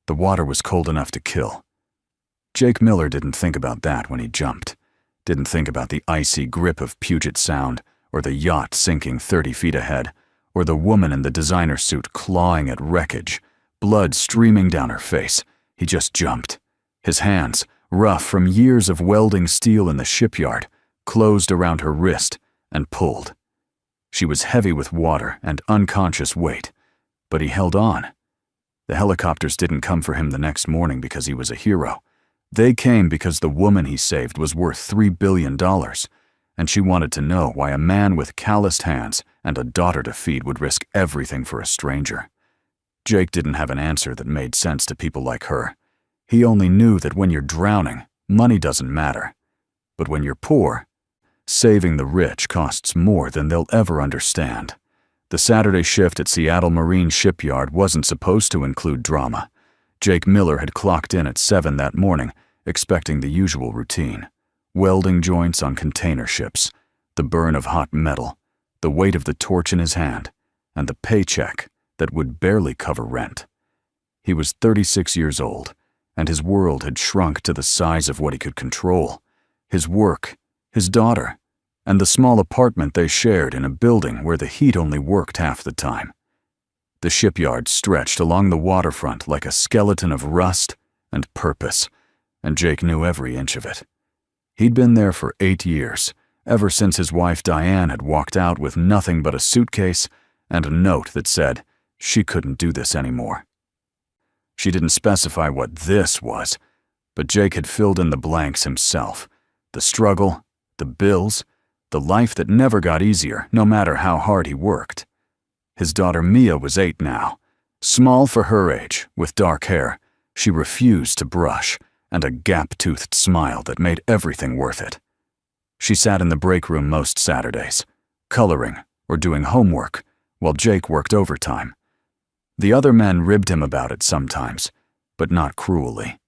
The water was cold enough to kill. Jake Miller didn't think about that when he jumped. Didn't think about the icy grip of Puget Sound, or the yacht sinking 30 feet ahead, or the woman in the designer suit clawing at wreckage, blood streaming down her face. He just jumped. His hands, rough from years of welding steel in the shipyard, closed around her wrist and pulled. She was heavy with water and unconscious weight, but he held on. The helicopters didn't come for him the next morning because he was a hero. They came because the woman he saved was worth $3 billion, and she wanted to know why a man with calloused hands and a daughter to feed would risk everything for a stranger. Jake didn't have an answer that made sense to people like her. He only knew that when you're drowning, money doesn't matter. But when you're poor, saving the rich costs more than they'll ever understand. The Saturday shift at Seattle Marine Shipyard wasn't supposed to include drama. Jake Miller had clocked in at 7 that morning, expecting the usual routine. Welding joints on container ships, the burn of hot metal, the weight of the torch in his hand, and the paycheck that would barely cover rent. He was 36 years old, and his world had shrunk to the size of what he could control. His work, his daughter, and the small apartment they shared in a building where the heat only worked half the time. The shipyard stretched along the waterfront like a skeleton of rust and purpose, and Jake knew every inch of it. He'd been there for 8 years, ever since his wife Diane had walked out with nothing but a suitcase and a note that said she couldn't do this anymore. She didn't specify what this was, but Jake had filled in the blanks himself. The struggle, the bills, the life that never got easier, no matter how hard he worked. His daughter Mia was 8 now. Small for her age, with dark hair, she refused to brush, and a gap-toothed smile that made everything worth it. She sat in the break room most Saturdays, coloring or doing homework, while Jake worked overtime. The other men ribbed him about it sometimes, but not cruelly.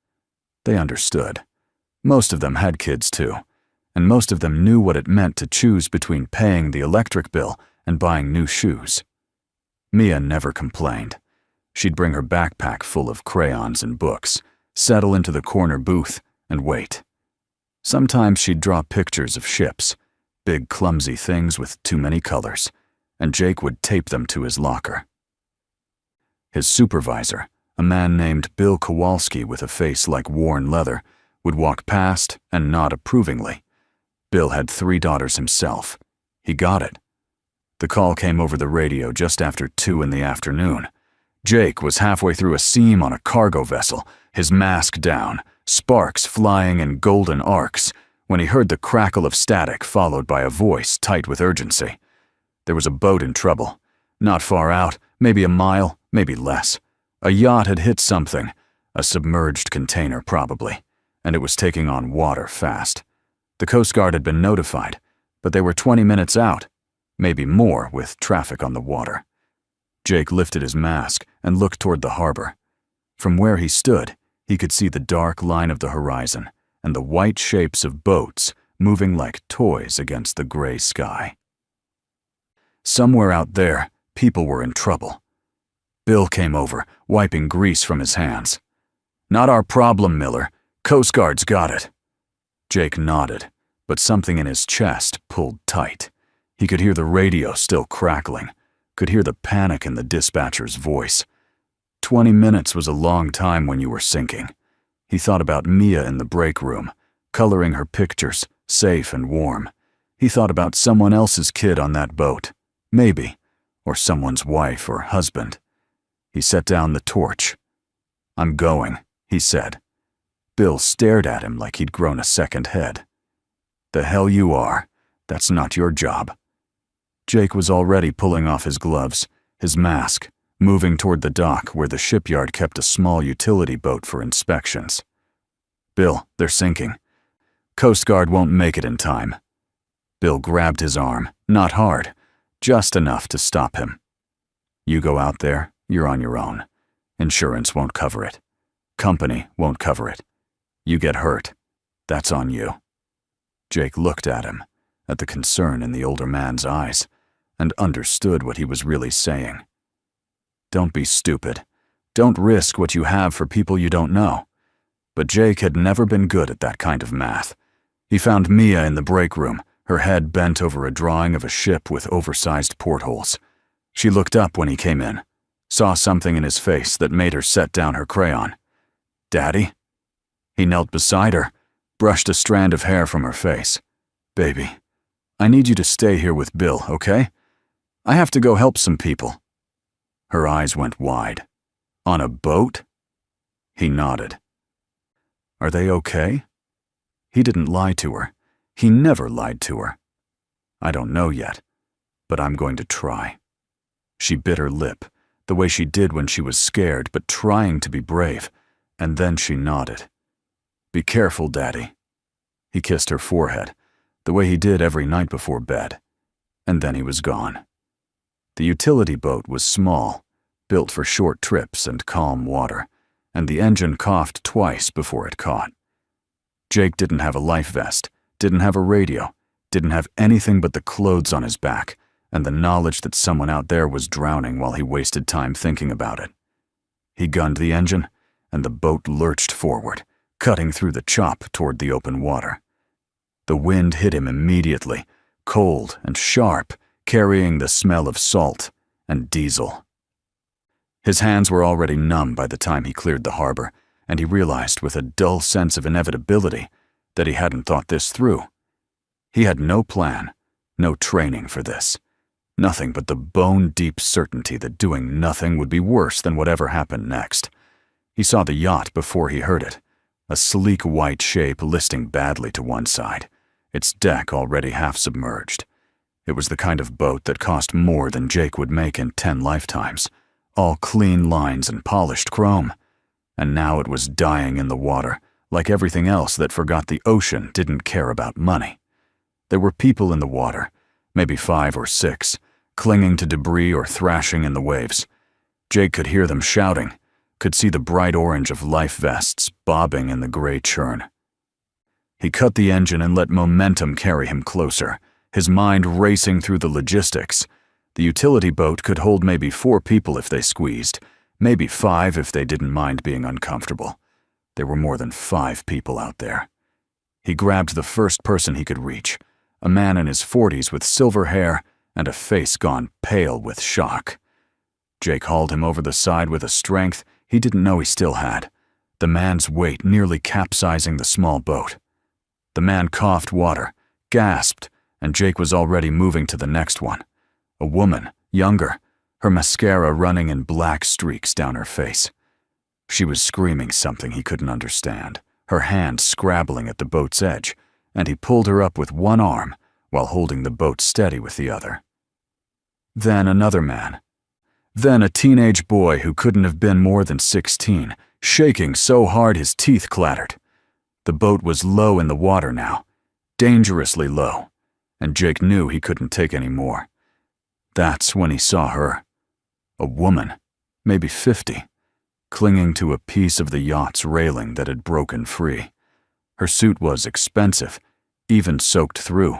They understood. Most of them had kids too, and most of them knew what it meant to choose between paying the electric bill and buying new shoes. Mia never complained. She'd bring her backpack full of crayons and books, settle into the corner booth, and wait. Sometimes she'd draw pictures of ships, big clumsy things with too many colors, and Jake would tape them to his locker. His supervisor, a man named Bill Kowalski with a face like worn leather, would walk past and nod approvingly. Bill had 3 daughters himself. He got it. The call came over the radio just after 2 in the afternoon. Jake was halfway through a seam on a cargo vessel, his mask down, sparks flying in golden arcs, when he heard the crackle of static followed by a voice tight with urgency. There was a boat in trouble. Not far out, maybe a mile, maybe less. A yacht had hit something, a submerged container probably, and it was taking on water fast. The Coast Guard had been notified, but they were 20 minutes out, maybe more with traffic on the water. Jake lifted his mask and looked toward the harbor. From where he stood, he could see the dark line of the horizon and the white shapes of boats moving like toys against the gray sky. Somewhere out there, people were in trouble. Bill came over, wiping grease from his hands. "Not our problem, Miller. Coast Guard's got it." Jake nodded, but something in his chest pulled tight. He could hear the radio still crackling, could hear the panic in the dispatcher's voice. 20 minutes was a long time when you were sinking. He thought about Mia in the break room, coloring her pictures, safe and warm. He thought about someone else's kid on that boat, maybe, or someone's wife or husband. He set down the torch. "I'm going," he said. Bill stared at him like he'd grown a second head. "The hell you are. That's not your job." Jake was already pulling off his gloves, his mask, moving toward the dock where the shipyard kept a small utility boat for inspections. "Bill, they're sinking. Coast Guard won't make it in time." Bill grabbed his arm, not hard, just enough to stop him. "You go out there, you're on your own. Insurance won't cover it. Company won't cover it. You get hurt, that's on you." Jake looked at him, at the concern in the older man's eyes, and understood what he was really saying. "Don't be stupid. Don't risk what you have for people you don't know. But Jake had never been good at that kind of math. He found Mia in the break room, her head bent over a drawing of a ship with oversized portholes. She looked up when he came in, saw something in his face that made her set down her crayon. "Daddy?" He knelt beside her, brushed a strand of hair from her face. "Baby, I need you to stay here with Bill, okay? I have to go help some people." Her eyes went wide. "On a boat?" He nodded. "Are they okay?" He didn't lie to her. He never lied to her. "I don't know yet, but I'm going to try." She bit her lip, the way she did when she was scared but trying to be brave, and then she nodded. "Be careful, Daddy." He kissed her forehead, the way he did every night before bed, and then he was gone. The utility boat was small, built for short trips and calm water, and the engine coughed twice before it caught. Jake didn't have a life vest, didn't have a radio, didn't have anything but the clothes on his back and the knowledge that someone out there was drowning while he wasted time thinking about it. He gunned the engine, and the boat lurched forward, cutting through the chop toward the open water. The wind hit him immediately, cold and sharp, carrying the smell of salt and diesel. His hands were already numb by the time he cleared the harbor, and he realized with a dull sense of inevitability that he hadn't thought this through. He had no plan, no training for this. Nothing but the bone-deep certainty that doing nothing would be worse than whatever happened next. He saw the yacht before he heard it, a sleek white shape listing badly to one side, its deck already half submerged. It was the kind of boat that cost more than Jake would make in 10 lifetimes, all clean lines and polished chrome. And now it was dying in the water, like everything else that forgot the ocean didn't care about money. There were people in the water, maybe 5 or 6, clinging to debris or thrashing in the waves. Jake could hear them shouting, could see the bright orange of life vests bobbing in the gray churn. He cut the engine and let momentum carry him closer, his mind racing through the logistics. The utility boat could hold maybe 4 people if they squeezed, maybe 5 if they didn't mind being uncomfortable. There were more than 5 people out there. He grabbed the first person he could reach, a man in his 40s with silver hair and a face gone pale with shock. Jake hauled him over the side with a strength he didn't know he still had, the man's weight nearly capsizing the small boat. The man coughed water, gasped, and Jake was already moving to the next one. A woman, younger, her mascara running in black streaks down her face. She was screaming something he couldn't understand, her hand scrabbling at the boat's edge, and he pulled her up with one arm while holding the boat steady with the other. Then another man. Then a teenage boy who couldn't have been more than 16, shaking so hard his teeth clattered. The boat was low in the water now, dangerously low, and Jake knew he couldn't take any more. That's when he saw her. A woman, maybe 50, clinging to a piece of the yacht's railing that had broken free. Her suit was expensive, even soaked through,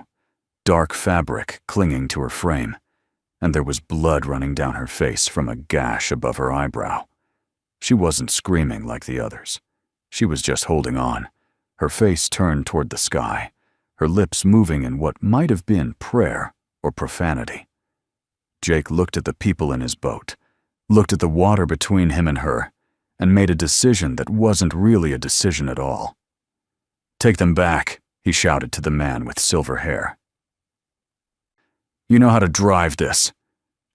dark fabric clinging to her frame, and there was blood running down her face from a gash above her eyebrow. She wasn't screaming like the others. She was just holding on, her face turned toward the sky, her lips moving in what might have been prayer or profanity. Jake looked at the people in his boat, looked at the water between him and her, and made a decision that wasn't really a decision at all. "Take them back," he shouted to the man with silver hair. "You know how to drive this."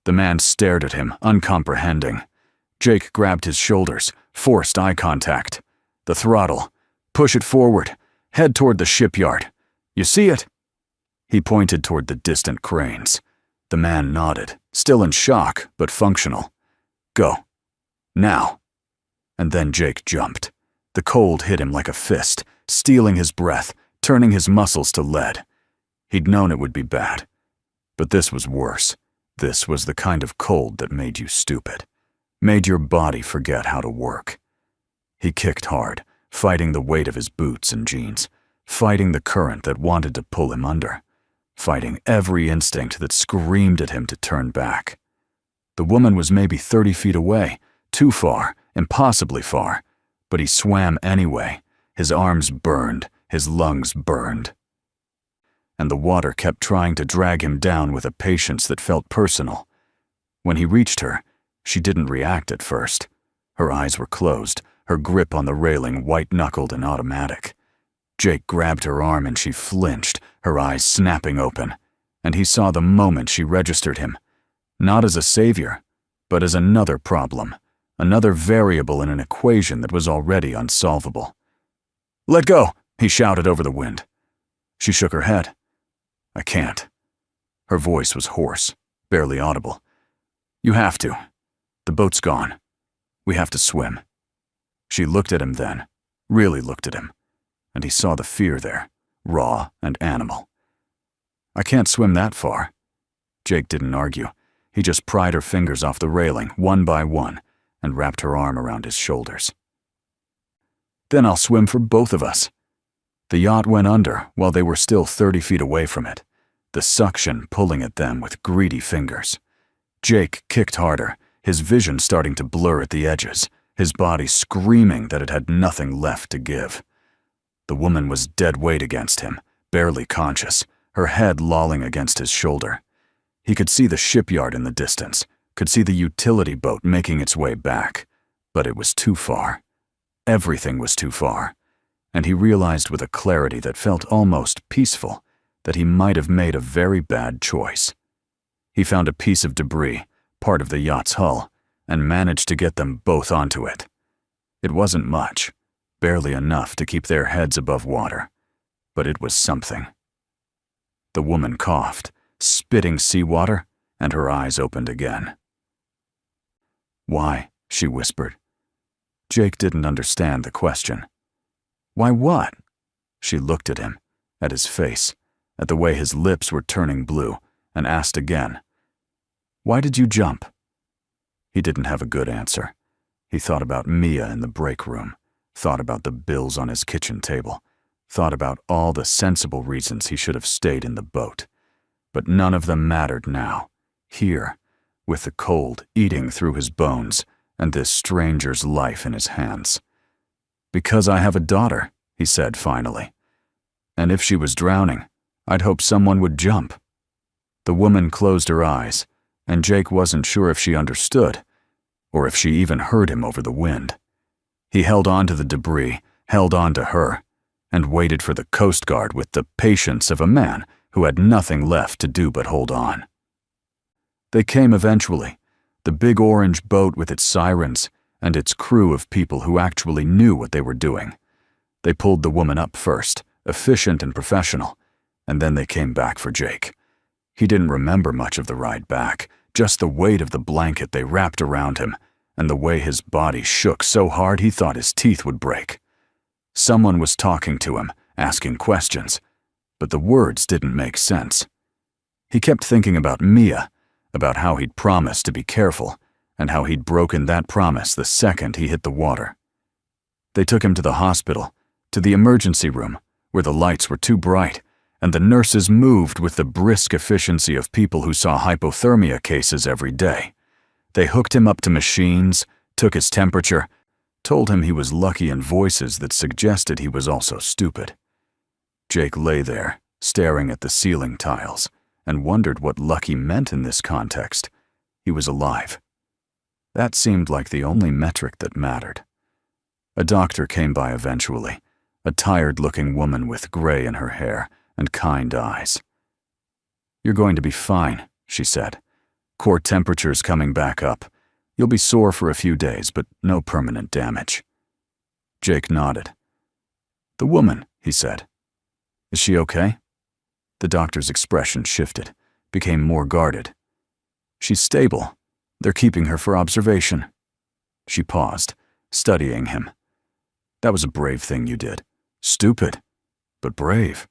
The man stared at him, uncomprehending. Jake grabbed his shoulders, forced eye contact. "The throttle. Push it forward. Head toward the shipyard. You see it?" He pointed toward the distant cranes. The man nodded, still in shock, but functional. "Go. Now." And then Jake jumped. The cold hit him like a fist, stealing his breath, turning his muscles to lead. He'd known it would be bad. But this was worse. This was the kind of cold that made you stupid, made your body forget how to work. He kicked hard, fighting the weight of his boots and jeans, fighting the current that wanted to pull him under, fighting every instinct that screamed at him to turn back. The woman was maybe 30 feet away, too far, impossibly far, but he swam anyway. His arms burned, his lungs burned. And the water kept trying to drag him down with a patience that felt personal. When he reached her, she didn't react at first. Her eyes were closed, her grip on the railing white-knuckled and automatic. Jake grabbed her arm and she flinched, her eyes snapping open, and he saw the moment she registered him, not as a savior, but as another problem, another variable in an equation that was already unsolvable. "Let go!" he shouted over the wind. She shook her head. "I can't." Her voice was hoarse, barely audible. "You have to. The boat's gone. We have to swim." She looked at him then, really looked at him, and he saw the fear there, raw and animal. "I can't swim that far." Jake didn't argue. He just pried her fingers off the railing, one by one, and wrapped her arm around his shoulders. "Then I'll swim for both of us." The yacht went under while they were still 30 feet away from it, the suction pulling at them with greedy fingers. Jake kicked harder, his vision starting to blur at the edges, his body screaming that it had nothing left to give. The woman was dead weight against him, barely conscious, her head lolling against his shoulder. He could see the shipyard in the distance, could see the utility boat making its way back, but it was too far. Everything was too far, and he realized with a clarity that felt almost peaceful that he might have made a very bad choice. He found a piece of debris, part of the yacht's hull, and managed to get them both onto it. It wasn't much, barely enough to keep their heads above water, but it was something. The woman coughed, spitting seawater, and her eyes opened again. "Why?" she whispered. Jake didn't understand the question. "Why what?" She looked at him, at his face, at the way his lips were turning blue, and asked again, "Why did you jump?" He didn't have a good answer. He thought about Mia in the break room, thought about the bills on his kitchen table, thought about all the sensible reasons he should have stayed in the boat. But none of them mattered now, here, with the cold eating through his bones and this stranger's life in his hands. "Because I have a daughter," he said finally. "And if she was drowning, I'd hope someone would jump." The woman closed her eyes, and Jake wasn't sure if she understood, or if she even heard him over the wind. He held on to the debris, held on to her, and waited for the Coast Guard with the patience of a man who had nothing left to do but hold on. They came eventually, the big orange boat with its sirens and its crew of people who actually knew what they were doing. They pulled the woman up first, efficient and professional, and then they came back for Jake. He didn't remember much of the ride back, just the weight of the blanket they wrapped around him and the way his body shook so hard he thought his teeth would break. Someone was talking to him, asking questions, but the words didn't make sense. He kept thinking about Mia, about how he'd promised to be careful, and how he'd broken that promise the second he hit the water. They took him to the hospital, to the emergency room, where the lights were too bright, and the nurses moved with the brisk efficiency of people who saw hypothermia cases every day. They hooked him up to machines, took his temperature, told him he was lucky in voices that suggested he was also stupid. Jake lay there, staring at the ceiling tiles, and wondered what lucky meant in this context. He was alive. That seemed like the only metric that mattered. A doctor came by eventually, a tired-looking woman with gray in her hair and kind eyes. "You're going to be fine," she said. "Core temperature's coming back up. You'll be sore for a few days, but no permanent damage." Jake nodded. "The woman," he said. "Is she okay?" The doctor's expression shifted, became more guarded. "She's stable. They're keeping her for observation." She paused, studying him. "That was a brave thing you did. Stupid, but brave."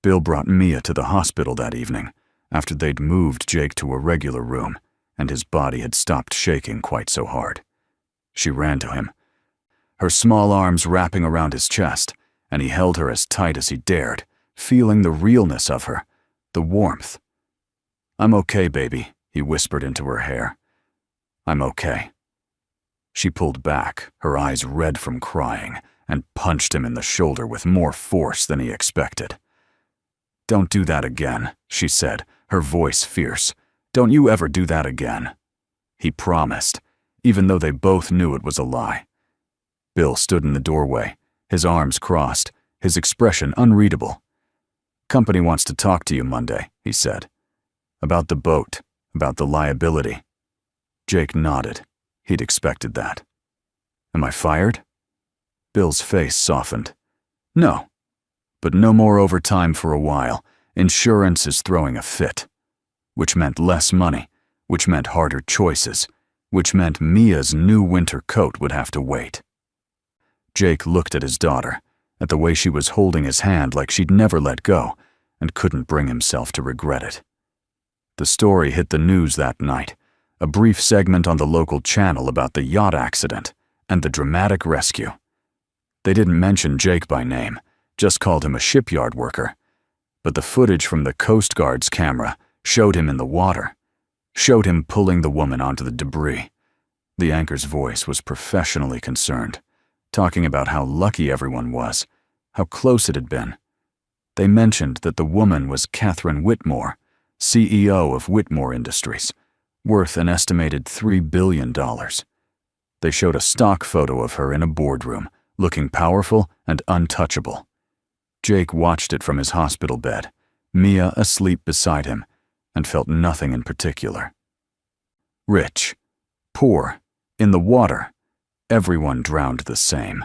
Bill brought Mia to the hospital that evening, after they'd moved Jake to a regular room, and his body had stopped shaking quite so hard. She ran to him, her small arms wrapping around his chest, and he held her as tight as he dared, feeling the realness of her, the warmth. "I'm okay, baby," he whispered into her hair. "I'm okay." She pulled back, her eyes red from crying, and punched him in the shoulder with more force than he expected. "Don't do that again," she said, her voice fierce. "Don't you ever do that again." He promised, even though they both knew it was a lie. Bill stood in the doorway, his arms crossed, his expression unreadable. "Company wants to talk to you Monday," he said. "About the boat, about the liability." Jake nodded. He'd expected that. "Am I fired?" Bill's face softened. "No. But no more overtime for a while. Insurance is throwing a fit." Which meant less money, which meant harder choices, which meant Mia's new winter coat would have to wait. Jake looked at his daughter, at the way she was holding his hand like she'd never let go, and couldn't bring himself to regret it. The story hit the news that night, a brief segment on the local channel about the yacht accident and the dramatic rescue. They didn't mention Jake by name, just called him a shipyard worker. But the footage from the Coast Guard's camera showed him in the water, showed him pulling the woman onto the debris. The anchor's voice was professionally concerned, talking about how lucky everyone was, how close it had been. They mentioned that the woman was Catherine Whitmore, CEO of Whitmore Industries, worth an estimated $3 billion. They showed a stock photo of her in a boardroom, looking powerful and untouchable. Jake watched it from his hospital bed, Mia asleep beside him, and felt nothing in particular. Rich, poor, in the water, everyone drowned the same.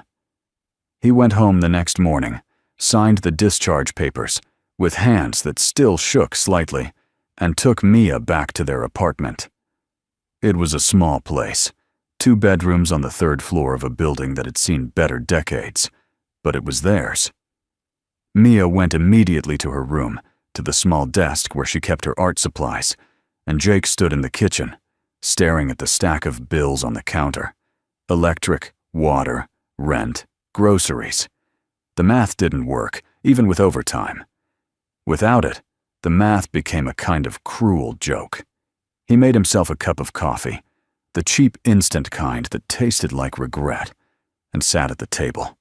He went home the next morning, signed the discharge papers, with hands that still shook slightly, and took Mia back to their apartment. It was a small place, 2 bedrooms on the 3rd floor of a building that had seen better decades, but it was theirs. Mia went immediately to her room, to the small desk where she kept her art supplies, and Jake stood in the kitchen, staring at the stack of bills on the counter. Electric, water, rent, groceries. The math didn't work, even with overtime. Without it, the math became a kind of cruel joke. He made himself a cup of coffee, the cheap instant kind that tasted like regret, and sat at the table.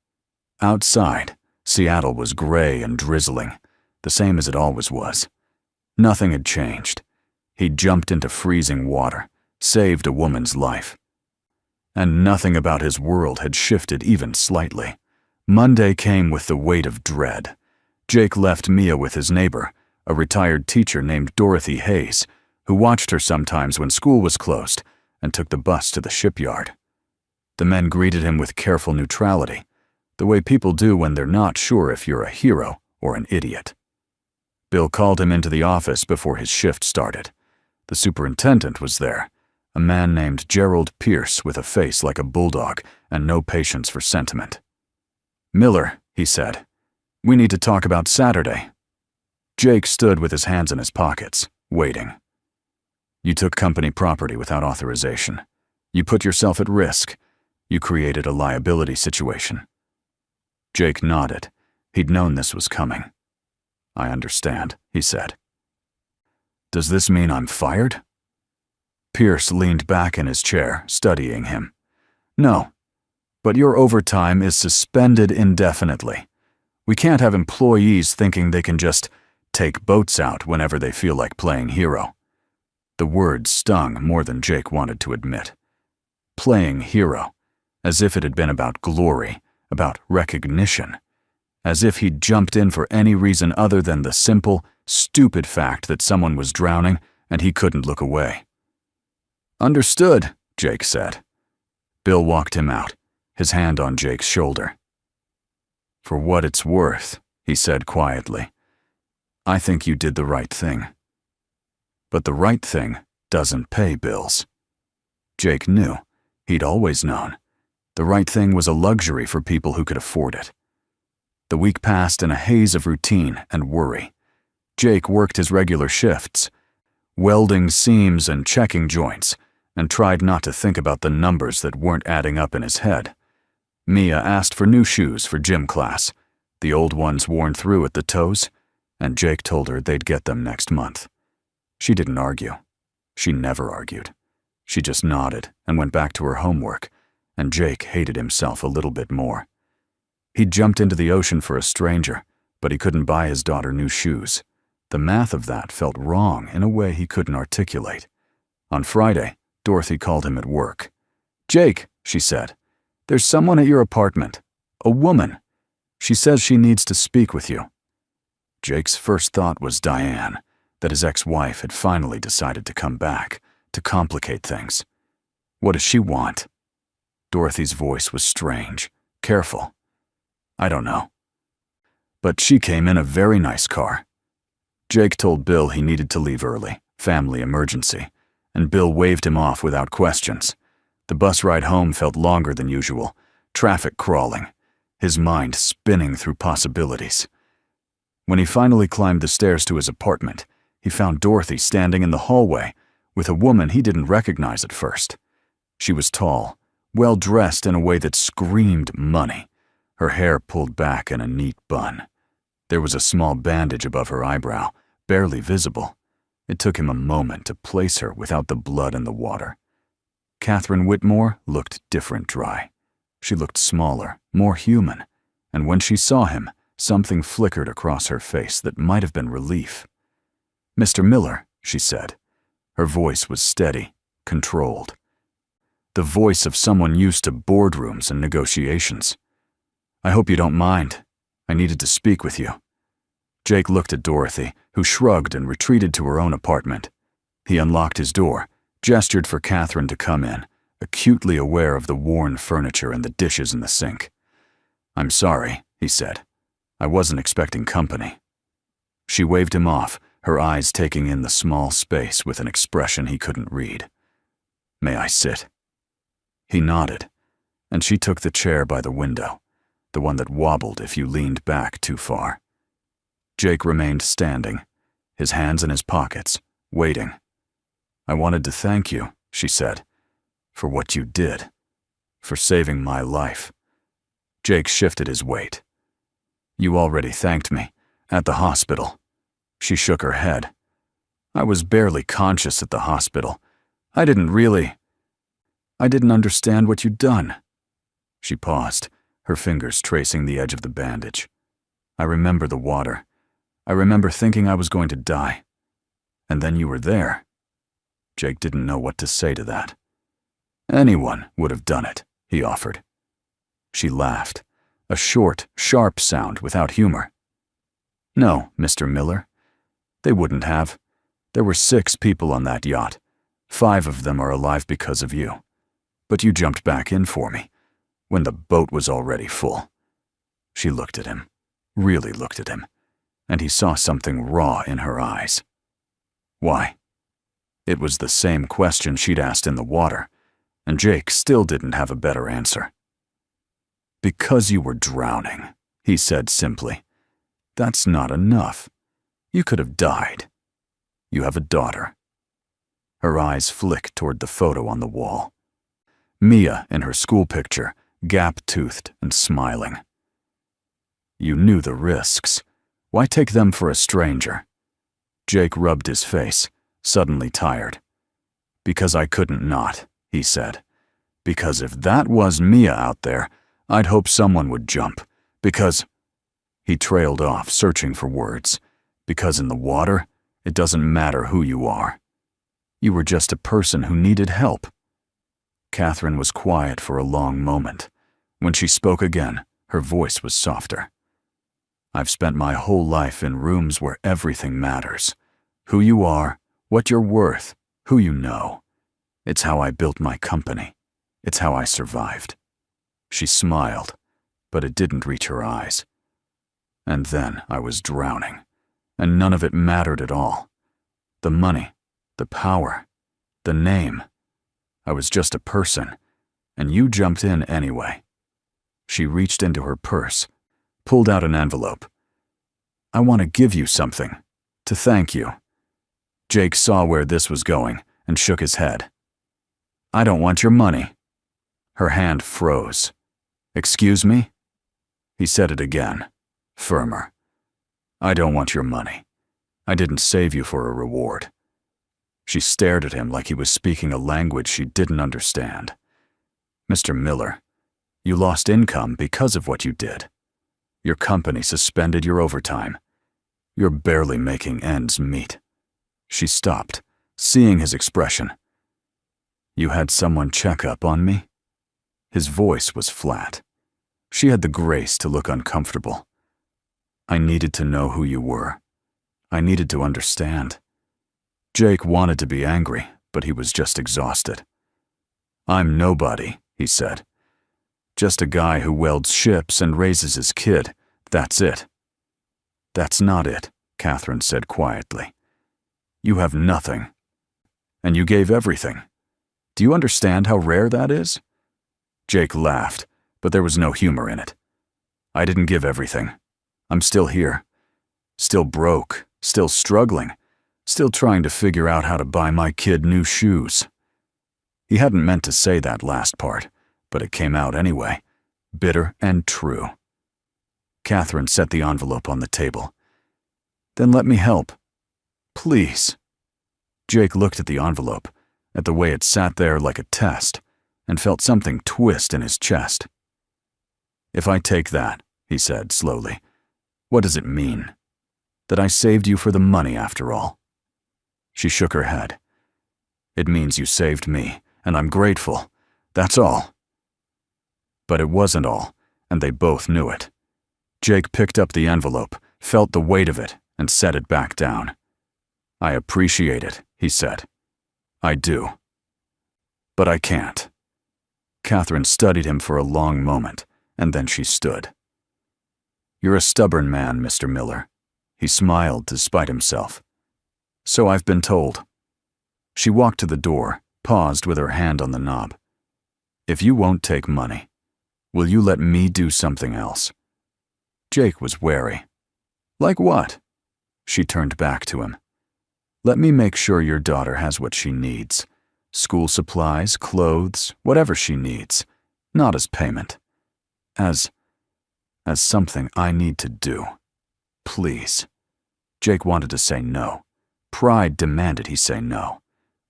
Outside, Seattle was gray and drizzling, the same as it always was. Nothing had changed. He'd jumped into freezing water, saved a woman's life. And nothing about his world had shifted even slightly. Monday came with the weight of dread. Jake left Mia with his neighbor, a retired teacher named Dorothy Hayes, who watched her sometimes when school was closed and took the bus to the shipyard. The men greeted him with careful neutrality, the way people do when they're not sure if you're a hero or an idiot. Bill called him into the office before his shift started. The superintendent was there, a man named Gerald Pierce with a face like a bulldog and no patience for sentiment. "Miller," he said, "we need to talk about Saturday." Jake stood with his hands in his pockets, waiting. "You took company property without authorization. You put yourself at risk. You created a liability situation." Jake nodded. He'd known this was coming. "I understand," he said. "Does this mean I'm fired?" Pierce leaned back in his chair, studying him. "No, but your overtime is suspended indefinitely. We can't have employees thinking they can just take boats out whenever they feel like playing hero." The word stung more than Jake wanted to admit. Playing hero, as if it had been about glory, about recognition, as if he'd jumped in for any reason other than the simple, stupid fact that someone was drowning and he couldn't look away. "Understood," Jake said. Bill walked him out, his hand on Jake's shoulder. "For what it's worth," he said quietly, "I think you did the right thing." But the right thing doesn't pay bills. Jake knew. He'd always known. The right thing was a luxury for people who could afford it. The week passed in a haze of routine and worry. Jake worked his regular shifts, welding seams and checking joints, and tried not to think about the numbers that weren't adding up in his head. Mia asked for new shoes for gym class, the old ones worn through at the toes, and Jake told her they'd get them next month. She didn't argue. She never argued. She just nodded and went back to her homework, and Jake hated himself a little bit more. He'd jumped into the ocean for a stranger, but he couldn't buy his daughter new shoes. The math of that felt wrong in a way he couldn't articulate. On Friday, Dorothy called him at work. "Jake," she said, "there's someone at your apartment. A woman. She says she needs to speak with you." Jake's first thought was Diane, that his ex-wife had finally decided to come back, to complicate things. "What does she want?" Dorothy's voice was strange, careful. "I don't know. But she came in a very nice car." Jake told Bill he needed to leave early, family emergency, and Bill waved him off without questions. The bus ride home felt longer than usual, traffic crawling, his mind spinning through possibilities. When he finally climbed the stairs to his apartment, he found Dorothy standing in the hallway with a woman he didn't recognize at first. She was tall, well-dressed in a way that screamed money, her hair pulled back in a neat bun. There was a small bandage above her eyebrow, barely visible. It took him a moment to place her without the blood in the water. Catherine Whitmore looked different dry. She looked smaller, more human, and when she saw him, something flickered across her face that might have been relief. "Mr. Miller," she said. Her voice was steady, controlled. The voice of someone used to boardrooms and negotiations. "I hope you don't mind. I needed to speak with you." Jake looked at Dorothy, who shrugged and retreated to her own apartment. He unlocked his door, gestured for Catherine to come in, acutely aware of the worn furniture and the dishes in the sink. "I'm sorry," he said. "I wasn't expecting company." She waved him off, her eyes taking in the small space with an expression he couldn't read. "May I sit?" He nodded, and she took the chair by the window, the one that wobbled if you leaned back too far. Jake remained standing, his hands in his pockets, waiting. "I wanted to thank you," she said, "for what you did, for saving my life." Jake shifted his weight. "You already thanked me, at the hospital." She shook her head. "I was barely conscious at the hospital. I didn't understand what you'd done." She paused, her fingers tracing the edge of the bandage. "I remember the water. I remember thinking I was going to die. And then you were there." Jake didn't know what to say to that. "Anyone would have done it," he offered. She laughed, a short, sharp sound without humor. "No, Mr. Miller. They wouldn't have. There were 6 people on that yacht. 5 of them are alive because of you. But you jumped back in for me, when the boat was already full." She looked at him, really looked at him, and he saw something raw in her eyes. "Why?" It was the same question she'd asked in the water, and Jake still didn't have a better answer. "Because you were drowning," he said simply. "That's not enough. You could have died. You have a daughter." Her eyes flicked toward the photo on the wall. Mia in her school picture, gap-toothed and smiling. "You knew the risks. Why take them for a stranger?" Jake rubbed his face, suddenly tired. "Because I couldn't not," he said. "Because if that was Mia out there, I'd hope someone would jump. Because—" He trailed off, searching for words. "Because in the water, it doesn't matter who you are. You were just a person who needed help." Catherine was quiet for a long moment. When she spoke again, her voice was softer. "I've spent my whole life in rooms where everything matters. Who you are, what you're worth, who you know. It's how I built my company. It's how I survived." She smiled, but it didn't reach her eyes. "And then I was drowning, and none of it mattered at all. The money, the power, the name. I was just a person, and you jumped in anyway." She reached into her purse, pulled out an envelope. "I want to give you something, to thank you." Jake saw where this was going and shook his head. "I don't want your money." Her hand froze. "Excuse me?" He said it again, firmer. "I don't want your money. I didn't save you for a reward." She stared at him like he was speaking a language she didn't understand. Mr. Miller, you lost income because of what you did. Your company suspended your overtime. You're barely making ends meet." She stopped, seeing his expression. "You had someone check up on me?" His voice was flat. She had the grace to look uncomfortable. "I needed to know who you were. I needed to understand." Jake wanted to be angry, but he was just exhausted. "I'm nobody," he said. "Just a guy who welds ships and raises his kid. That's it." "That's not it," Catherine said quietly. "You have nothing. And you gave everything. Do you understand how rare that is?" Jake laughed, but there was no humor in it. "I didn't give everything. I'm still here. Still broke, still struggling, still trying to figure out how to buy my kid new shoes." He hadn't meant to say that last part, but it came out anyway, bitter and true. Catherine set the envelope on the table. "Then let me help. Please." Jake looked at the envelope, at the way it sat there like a test, and felt something twist in his chest. "If I take that," he said slowly, "what does it mean? That I saved you for the money after all?" She shook her head. "It means you saved me, and I'm grateful. That's all." But it wasn't all, and they both knew it. Jake picked up the envelope, felt the weight of it, and set it back down. "I appreciate it," he said. "I do. But I can't." Catherine studied him for a long moment, and then she stood. "You're a stubborn man, Mr. Miller." He smiled despite himself. "So I've been told." She walked to the door, paused with her hand on the knob. "If you won't take money, will you let me do something else?" Jake was wary. "Like what?" She turned back to him. "Let me make sure your daughter has what she needs. School supplies, clothes, whatever she needs. Not as payment. As something I need to do. Please." Jake wanted to say no. Pride demanded he say no.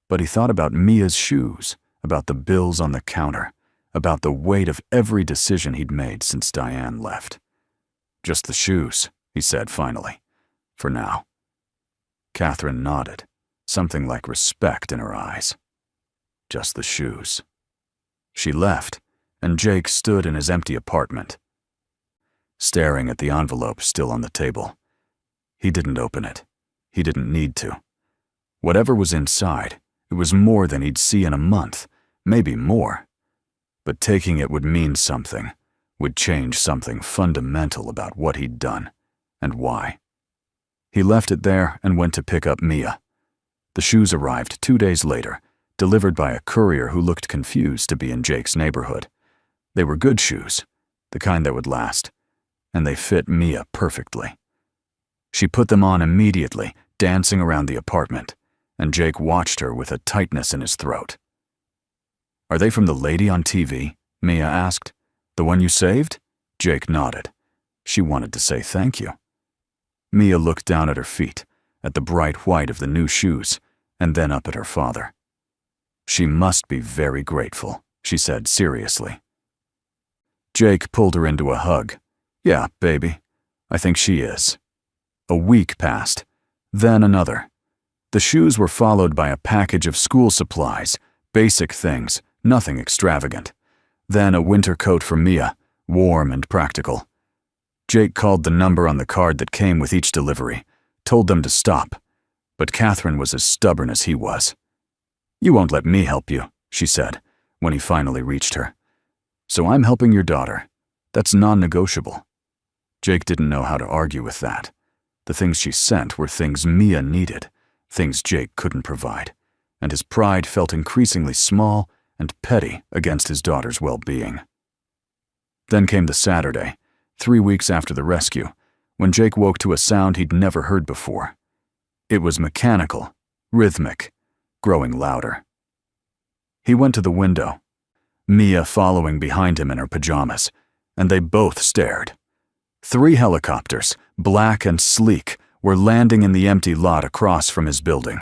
But he thought about Mia's shoes, about the bills on the counter, about the weight of every decision he'd made since Diane left. "Just the shoes," he said finally. "For now." Catherine nodded, something like respect in her eyes. Just the shoes. She left, and Jake stood in his empty apartment, staring at the envelope still on the table. He didn't open it. He didn't need to. Whatever was inside, it was more than he'd see in a month, maybe more. But taking it would mean something, would change something fundamental about what he'd done, and why. He left it there and went to pick up Mia. The shoes arrived 2 days later, delivered by a courier who looked confused to be in Jake's neighborhood. They were good shoes, the kind that would last, and they fit Mia perfectly. She put them on immediately, dancing around the apartment, and Jake watched her with a tightness in his throat. "Are they from the lady on TV?" Mia asked. "The one you saved?" Jake nodded. She wanted to say thank you. Mia looked down at her feet, at the bright white of the new shoes, and then up at her father. "She must be very grateful," she said seriously. Jake pulled her into a hug. "Yeah, baby, I think she is." A week passed, then another. The shoes were followed by a package of school supplies, basic things, nothing extravagant. Then a winter coat for Mia, warm and practical. Jake called the number on the card that came with each delivery, told them to stop, but Catherine was as stubborn as he was. "You won't let me help you," she said, when he finally reached her. "So I'm helping your daughter. That's non-negotiable." Jake didn't know how to argue with that. The things she sent were things Mia needed, things Jake couldn't provide, and his pride felt increasingly small and petty against his daughter's well-being. Then came the Saturday, 3 weeks after the rescue, when Jake woke to a sound he'd never heard before. It was mechanical, rhythmic, growing louder. He went to the window, Mia following behind him in her pajamas, and they both stared. 3 helicopters, black and sleek, were landing in the empty lot across from his building.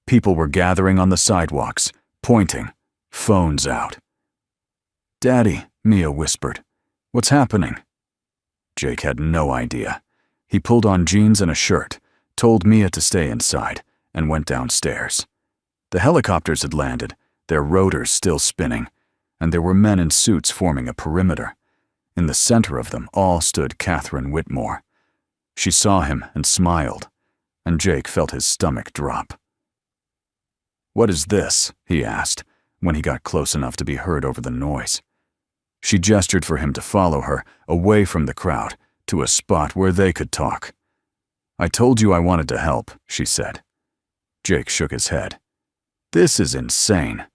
People were gathering on the sidewalks, pointing, phones out. "Daddy," Mia whispered. "What's happening?" Jake had no idea. He pulled on jeans and a shirt, told Mia to stay inside, and went downstairs. The helicopters had landed, their rotors still spinning, and there were men in suits forming a perimeter. In the center of them all stood Catherine Whitmore. She saw him and smiled, and Jake felt his stomach drop. "What is this?" he asked, when he got close enough to be heard over the noise. She gestured for him to follow her, away from the crowd, to a spot where they could talk. "I told you I wanted to help," she said. Jake shook his head. "This is insane."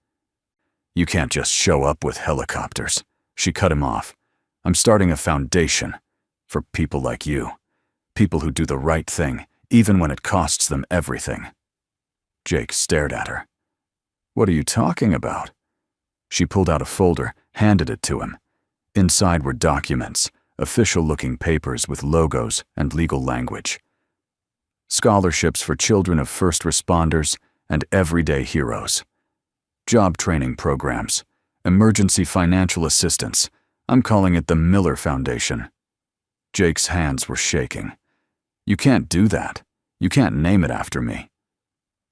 "You can't just show up with helicopters." She cut him off. "I'm starting a foundation for people like you. People who do the right thing, even when it costs them everything." Jake stared at her. "What are you talking about?" She pulled out a folder, handed it to him. Inside were documents, official-looking papers with logos and legal language. Scholarships for children of first responders and everyday heroes. Job training programs, emergency financial assistance. I'm calling it the Miller Foundation. Jake's hands were shaking. "You can't do that. You can't name it after me."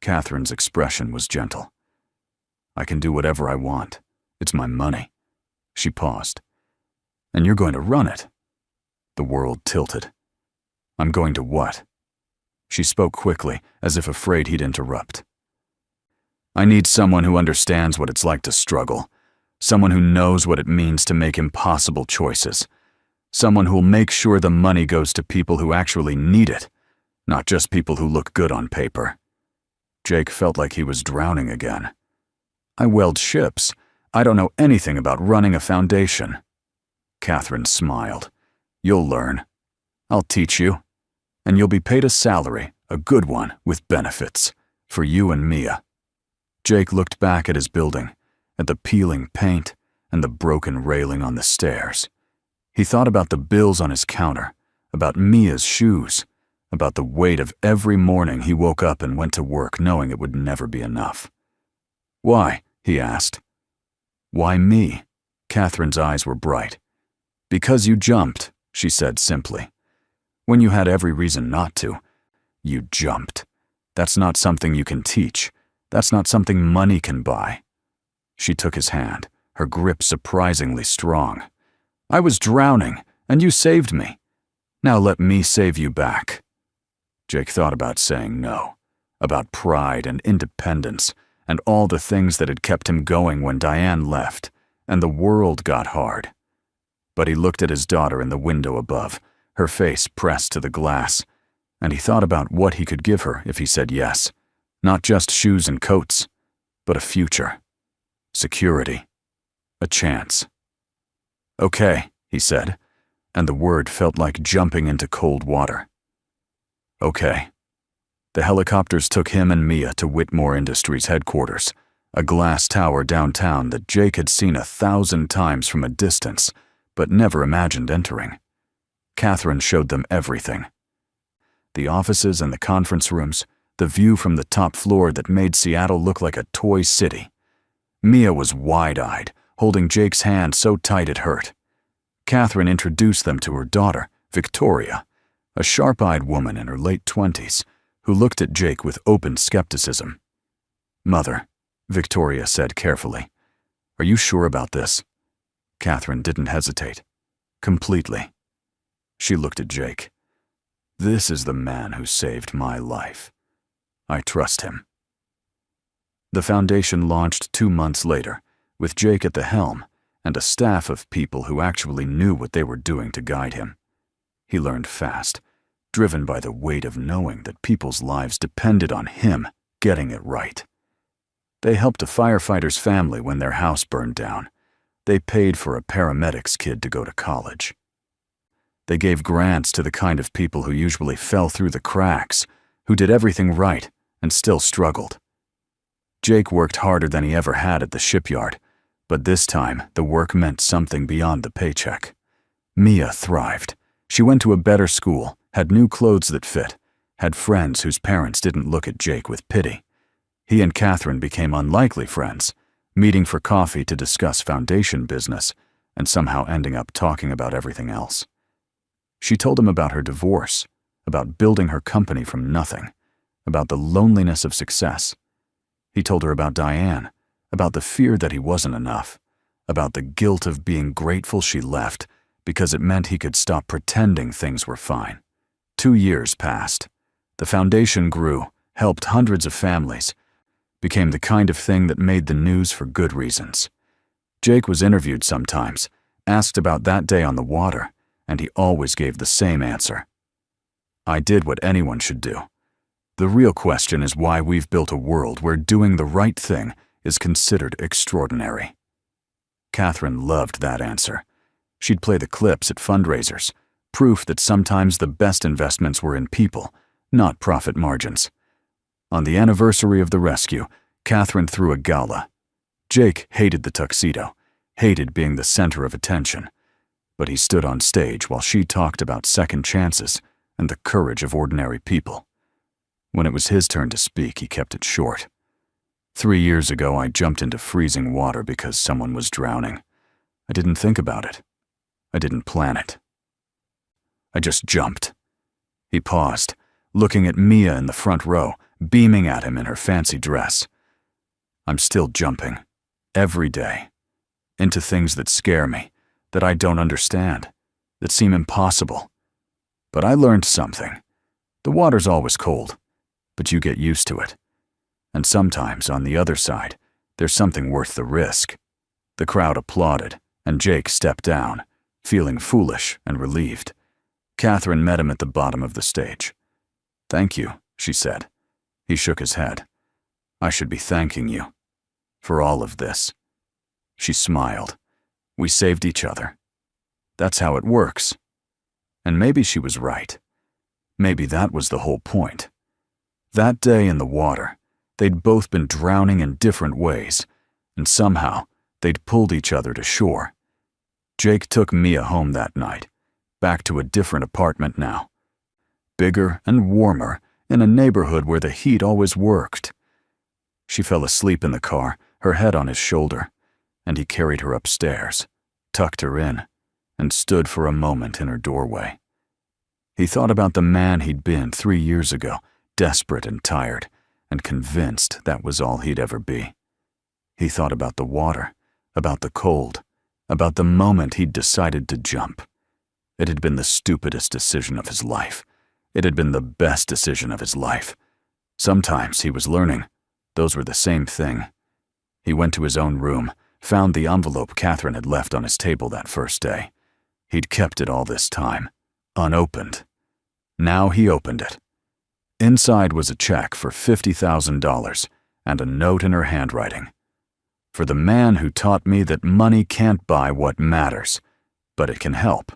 Catherine's expression was gentle. "I can do whatever I want. It's my money." She paused. "And you're going to run it?" The world tilted. "I'm going to what?" She spoke quickly, as if afraid he'd interrupt. "I need someone who understands what it's like to struggle. Someone who knows what it means to make impossible choices. Someone who'll make sure the money goes to people who actually need it, not just people who look good on paper." Jake felt like he was drowning again. "I weld ships. I don't know anything about running a foundation." Catherine smiled. "You'll learn. I'll teach you. And you'll be paid a salary, a good one, with benefits, for you and Mia." Jake looked back at his building, at the peeling paint and the broken railing on the stairs. He thought about the bills on his counter, about Mia's shoes, about the weight of every morning he woke up and went to work knowing it would never be enough. "Why?" he asked. "Why me?" Catherine's eyes were bright. "Because you jumped," she said simply. "When you had every reason not to, you jumped. That's not something you can teach. That's not something money can buy." She took his hand, her grip surprisingly strong. "I was drowning, and you saved me. Now let me save you back." Jake thought about saying no, about pride and independence, and all the things that had kept him going when Diane left, and the world got hard. But he looked at his daughter in the window above, her face pressed to the glass, and he thought about what he could give her if he said yes. Not just shoes and coats, but a future. Security. A chance. "Okay," he said, and the word felt like jumping into cold water. "Okay." The helicopters took him and Mia to Whitmore Industries headquarters, a glass tower downtown that Jake had seen 1,000 times from a distance, but never imagined entering. Catherine showed them everything. The offices and the conference rooms, the view from the top floor that made Seattle look like a toy city. Mia was wide-eyed, holding Jake's hand so tight it hurt. Catherine introduced them to her daughter, Victoria, a sharp-eyed woman in her late 20s, who looked at Jake with open skepticism. "Mother," Victoria said carefully, "are you sure about this?" Catherine didn't hesitate. "Completely." She looked at Jake. "This is the man who saved my life. I trust him." The foundation launched 2 months later, with Jake at the helm and a staff of people who actually knew what they were doing to guide him. He learned fast, driven by the weight of knowing that people's lives depended on him getting it right. They helped a firefighter's family when their house burned down. They paid for a paramedic's kid to go to college. They gave grants to the kind of people who usually fell through the cracks, who did everything right and still struggled. Jake worked harder than he ever had at the shipyard, but this time the work meant something beyond the paycheck. Mia thrived. She went to a better school, had new clothes that fit, had friends whose parents didn't look at Jake with pity. He and Catherine became unlikely friends, meeting for coffee to discuss foundation business, and somehow ending up talking about everything else. She told him about her divorce, about building her company from nothing, about the loneliness of success. He told her about Diane, about the fear that he wasn't enough, about the guilt of being grateful she left because it meant he could stop pretending things were fine. 2 years passed. The foundation grew, helped hundreds of families, became the kind of thing that made the news for good reasons. Jake was interviewed sometimes, asked about that day on the water, and he always gave the same answer. I did what anyone should do. The real question is why we've built a world where doing the right thing is considered extraordinary. Catherine loved that answer. She'd play the clips at fundraisers, proof that sometimes the best investments were in people, not profit margins. On the anniversary of the rescue, Catherine threw a gala. Jake hated the tuxedo, hated being the center of attention, but he stood on stage while she talked about second chances and the courage of ordinary people. When it was his turn to speak, he kept it short. 3 years ago, I jumped into freezing water because someone was drowning. I didn't think about it. I didn't plan it. I just jumped. He paused, looking at Mia in the front row, beaming at him in her fancy dress. I'm still jumping, every day, into things that scare me, that I don't understand, that seem impossible. But I learned something. The water's always cold, but you get used to it. And sometimes, on the other side, there's something worth the risk. The crowd applauded, and Jake stepped down, feeling foolish and relieved. Catherine met him at the bottom of the stage. "Thank you," she said. He shook his head. "I should be thanking you for all of this." She smiled. We saved each other. That's how it works. And maybe she was right. Maybe that was the whole point. That day in the water, they'd both been drowning in different ways, and somehow they'd pulled each other to shore. Jake took Mia home that night, back to a different apartment now. Bigger and warmer, in a neighborhood where the heat always worked. She fell asleep in the car, her head on his shoulder, and he carried her upstairs, tucked her in, and stood for a moment in her doorway. He thought about the man he'd been 3 years ago, desperate and tired, and convinced that was all he'd ever be. He thought about the water, about the cold, about the moment he'd decided to jump. It had been the stupidest decision of his life. It had been the best decision of his life. Sometimes, he was learning, those were the same thing. He went to his own room, found the envelope Catherine had left on his table that first day. He'd kept it all this time, unopened. Now he opened it. Inside was a check for $50,000 and a note in her handwriting. "For the man who taught me that money can't buy what matters, but it can help.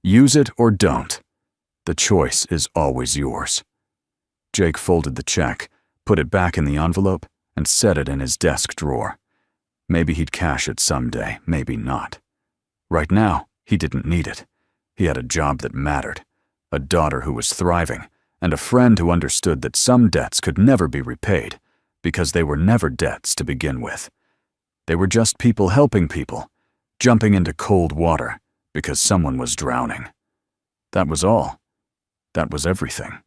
Use it or don't. The choice is always yours." Jake folded the check, put it back in the envelope, and set it in his desk drawer. Maybe he'd cash it someday, maybe not. Right now, he didn't need it. He had a job that mattered, a daughter who was thriving, and a friend who understood that some debts could never be repaid because they were never debts to begin with. They were just people helping people, jumping into cold water because someone was drowning. That was all. That was everything.